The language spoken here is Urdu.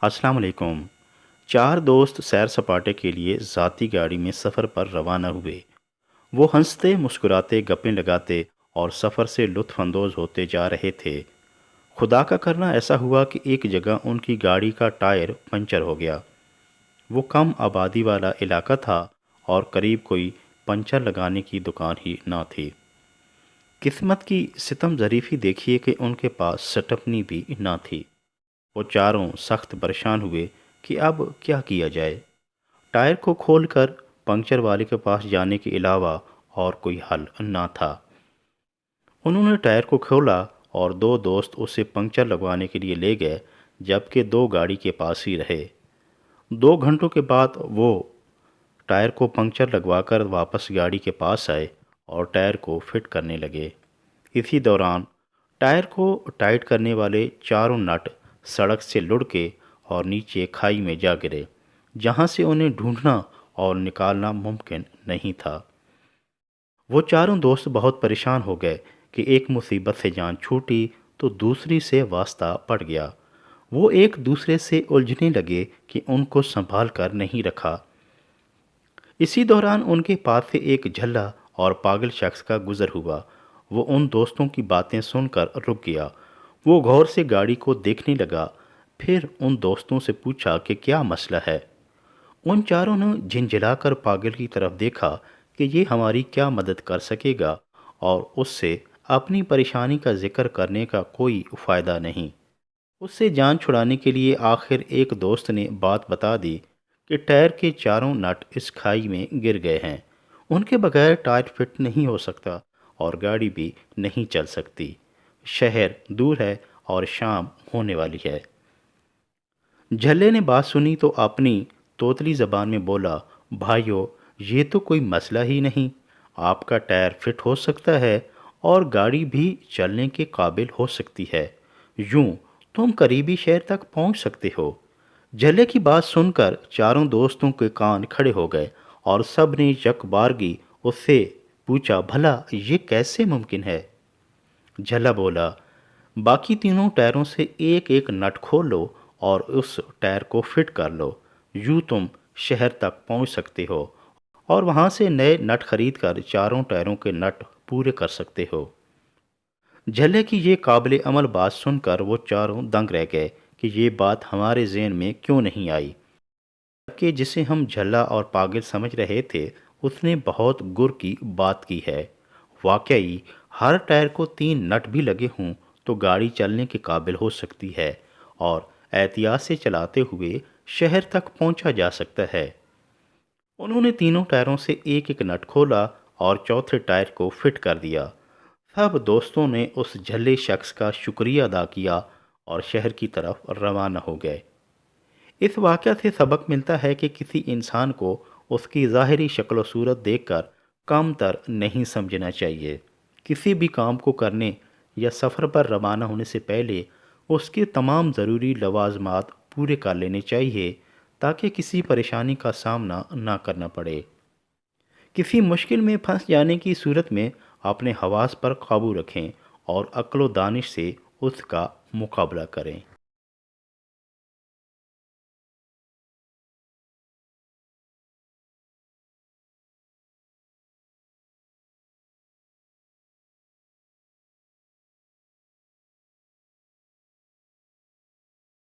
السلام علیکم۔ چار دوست سیر سپاٹے کے لیے ذاتی گاڑی میں سفر پر روانہ ہوئے۔ وہ ہنستے مسکراتے گپیں لگاتے اور سفر سے لطف اندوز ہوتے جا رہے تھے۔ خدا کا کرنا ایسا ہوا کہ ایک جگہ ان کی گاڑی کا ٹائر پنچر ہو گیا۔ وہ کم آبادی والا علاقہ تھا اور قریب کوئی پنچر لگانے کی دکان ہی نہ تھی۔ قسمت کی ستم ظریفی دیکھیے کہ ان کے پاس سٹپنی بھی نہ تھی۔ وہ چاروں سخت پریشان ہوئے کہ اب کیا کیا جائے۔ ٹائر کو کھول کر پنکچر والے کے پاس جانے کے علاوہ اور کوئی حل نہ تھا۔ انہوں نے ٹائر کو کھولا اور دو دوست اسے پنکچر لگوانے کے لیے لے گئے، جبکہ دو گاڑی کے پاس ہی رہے۔ 2 گھنٹوں کے بعد وہ ٹائر کو پنکچر لگوا کر واپس گاڑی کے پاس آئے اور ٹائر کو فٹ کرنے لگے۔ اسی دوران ٹائر کو ٹائٹ کرنے والے چاروں نٹ سڑک سے لڑکے اور نیچے کھائی میں جا گرے، جہاں سے انہیں ڈھونڈنا اور نکالنا ممکن نہیں تھا۔ وہ چاروں دوست بہت پریشان ہو گئے کہ ایک مصیبت سے جان چھوٹی تو دوسری سے واسطہ پڑ گیا۔ وہ ایک دوسرے سے الجھنے لگے کہ ان کو سنبھال کر نہیں رکھا۔ اسی دوران ان کے پاس سے ایک جھلا اور پاگل شخص کا گزر ہوا۔ وہ ان دوستوں کی باتیں سن کر رک گیا۔ وہ غور سے گاڑی کو دیکھنے لگا، پھر ان دوستوں سے پوچھا کہ کیا مسئلہ ہے۔ ان چاروں نے جھنجھلا کر پاگل کی طرف دیکھا کہ یہ ہماری کیا مدد کر سکے گا، اور اس سے اپنی پریشانی کا ذکر کرنے کا کوئی فائدہ نہیں۔ اس سے جان چھڑانے کے لیے آخر ایک دوست نے بات بتا دی کہ ٹائر کے چاروں نٹ اس کھائی میں گر گئے ہیں۔ ان کے بغیر ٹائر فٹ نہیں ہو سکتا اور گاڑی بھی نہیں چل سکتی۔ شہر دور ہے اور شام ہونے والی ہے۔ جھلے نے بات سنی تو اپنی توتلی زبان میں بولا، بھائیو، یہ تو کوئی مسئلہ ہی نہیں۔ آپ کا ٹائر فٹ ہو سکتا ہے اور گاڑی بھی چلنے کے قابل ہو سکتی ہے۔ یوں تم قریبی شہر تک پہنچ سکتے ہو۔ جھلے کی بات سن کر چاروں دوستوں کے کان کھڑے ہو گئے اور سب نے یک بارگی اس سے پوچھا، بھلا یہ کیسے ممکن ہے؟ جھلا بولا، باقی تینوں ٹائروں سے ایک ایک نٹ کھول لو اور اس ٹائر کو فٹ کر لو، یوں تم شہر تک پہنچ سکتے ہو اور وہاں سے نئے نٹ خرید کر چاروں ٹائروں کے نٹ پورے کر سکتے ہو۔ جھلے کی یہ قابل عمل بات سن کر وہ چاروں دنگ رہ گئے کہ یہ بات ہمارے ذہن میں کیوں نہیں آئی، کہ جسے ہم جھلا اور پاگل سمجھ رہے تھے اس نے بہت گر کی بات کی ہے۔ واقعی ہر ٹائر کو 3 نٹ بھی لگے ہوں تو گاڑی چلنے کے قابل ہو سکتی ہے اور احتیاط سے چلاتے ہوئے شہر تک پہنچا جا سکتا ہے۔ انہوں نے تینوں ٹائروں سے ایک ایک نٹ کھولا اور چوتھے ٹائر کو فٹ کر دیا۔ سب دوستوں نے اس جھلے شخص کا شکریہ ادا کیا اور شہر کی طرف روانہ ہو گئے۔ اس واقعہ سے سبق ملتا ہے کہ کسی انسان کو اس کی ظاہری شکل و صورت دیکھ کر کم تر نہیں سمجھنا چاہیے۔ کسی بھی کام کو کرنے یا سفر پر روانہ ہونے سے پہلے اس کے تمام ضروری لوازمات پورے کر لینے چاہیے تاکہ کسی پریشانی کا سامنا نہ کرنا پڑے۔ کسی مشکل میں پھنس جانے کی صورت میں اپنے حواس پر قابو رکھیں اور عقل و دانش سے اس کا مقابلہ کریں۔